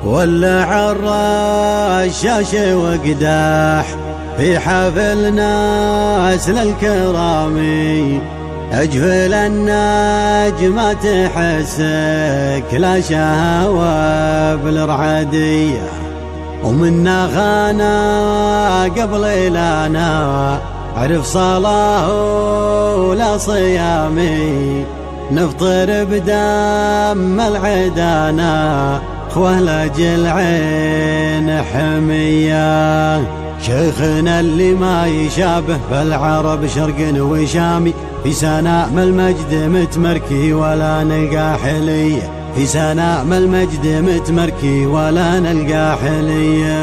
ولع الرشاش وقداح في حفل ناس للكرامي، اجفل النجمة تحسك لا شهوة بالرعدية، ومنا خانا قبل لانا عرف صلاه ولا صيامي، نفطر بدم العدانا خوه لاجل عين حمية. شيخنا اللي ما يشابه بالعرب شرق وشامي، في سنام المجد متمركي ولا نلقى حلية، في سنام المجد متمركي ولا نلقى حلية.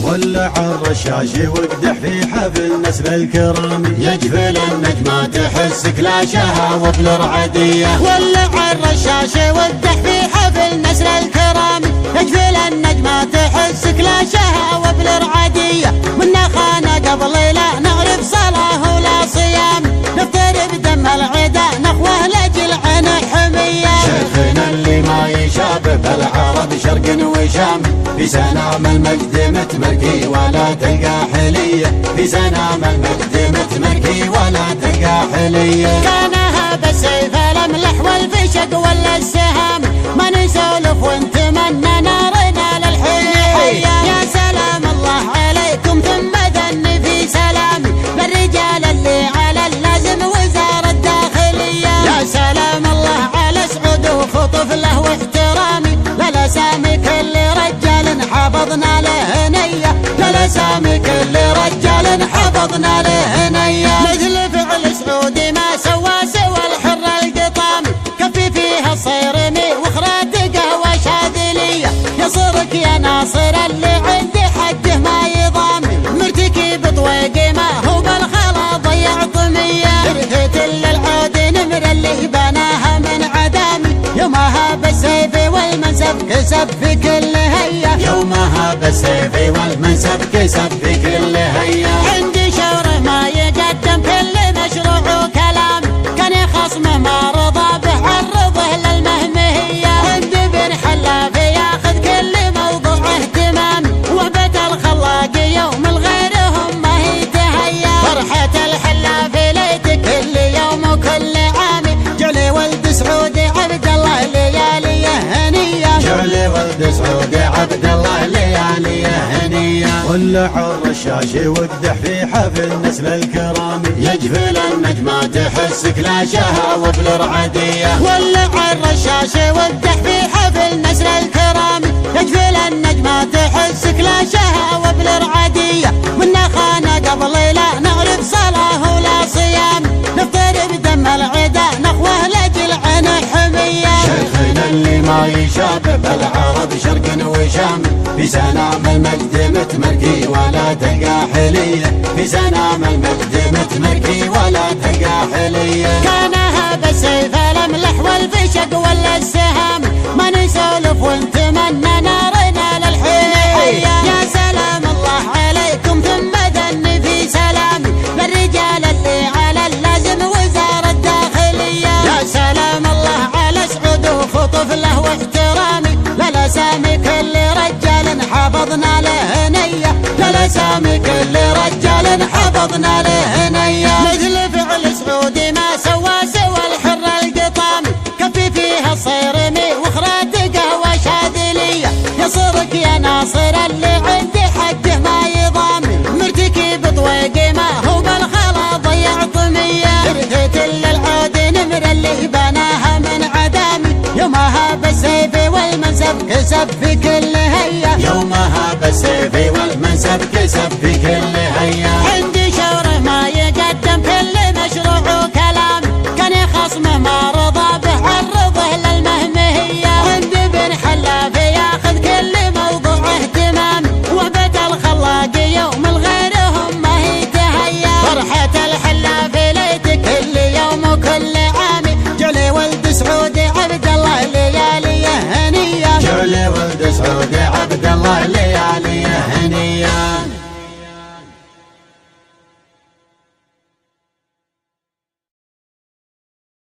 ولع الرشاش وقدح في حفل نسل الكرامي، يجفل النجمة تحسك لا شهوة بالرعدية. ولع الرشاش وقدح في حفل نسل الكرامي، يجفل النجمة تحسك لا شهوة بالرعدية، منا خانا قبل لا نعرف صلاة ولا صيام، نفطر بدم العدا نخوه لاجل عين حمية. شيخنا اللي ما يشابه بالعرب شرق وشام، في سنام المجد متمركي ولا تلقى حلية، في سنام المجد متمركي ولا تلقى حلية. كانها بالسيف الاملح والفشق ولا السهام، ما نسولف ونتمنى نارنا للحية. يا سلام الله عليكم ثم ذن في سلامي للرجال اللي على اللازم وزارة الداخلية. يا سلام الله على سعود وخطف له واحترامي، للاسامي كل رجال حفظنا له نية، للاسامي كل رجال حفظنا له نية. مثل فعل سعودي ما سوى سوى الحر القطامي، كفي فيها الصيرمي وخرات قهوة شاذلية، يصرك يا ناصر اللي عندي حقه ما يضامي، مرتكي بطويقي ما هو بالخلا ضيع طمية، رثيت للعود نمر اللي بناها من عدامي، يومها بالسيف والمنسف كسب في كل هية، يومها بالسيف والمنسف كسب في كل هية. عندي شوره ما يقدم كل مشروع وكلام، كان خصمه ما رضى به عرضه للمهمية، عندي بن حلاف ياخذ كل موضوع اهتمام، وهبة الخلاق يوم الغيرهم ما هي تهيا، فرحة الحلاف ليت كل يوم وكل عام، جعلي ولد سعود عبد الله ليالي هنية، جعلي ولد سعود عبد الله ليالي هنية. ولع الرشاش وقدح في حفل نسل الكرامي، يجفل النجمة تحسك لا شهوة بالرعدية. ولع الرشاش وقدح في حفل نسل الكرامي، يجفل النجمة تحسك لا شهوة بالرعدية، منا خانا قبل لا نعرف صلاة ولا صيام، نفطر بدم العدا نخوه لاجل عين حمية. شيخنا اللي ما يشابه بالعرب شرق وشام، في سنام المجد متمركي ولا تلقى حلية، في سنام المجد متمركي ولا تلقى حلية. كانها بالسيف الاملح والفشق ولا السهام، ما نسولف ونتمنى نارنا للحية. يا سلام الله عليكم ثم ذن في سلامي للرجال اللي على اللازم وزارة الداخلية. يا سلام الله على سعود وخطف له واحترامي، للاسامي كل رجال حفظنا له نية، للاسامي كل رجال حفظنا له نية. مثل فعل سعودي ما سوى سوى الحر القطامي، كفي فيها الصيرمي وخرات قهوة شاذلية، يصرك يا ناصر اللي عندي حقه ما يضامي، مرتكي بطويقي ما هو بالخلا ضيع طمية، رثيت للعود نمر اللي بناها من عدامي، يومها بالسيف والمنسف كسب في كل هية، يومها بالسيف والمنسف كسب في كل هية. عندي شوره ما يقدم كل مشروع وكلام، كان خصمه ما رضى به عرضه للمهمية، عندي بن حلاف ياخذ كل موضوع اهتمام، وهبة الخلاق يوم الغيرهم ما هي تهيا، فرحة الحلاف ليت كل يوم وكل عام، جعلي ولد سعود عبد الله ليالي هنية، جعلي ولد سعود عبد الله ليالي هنية.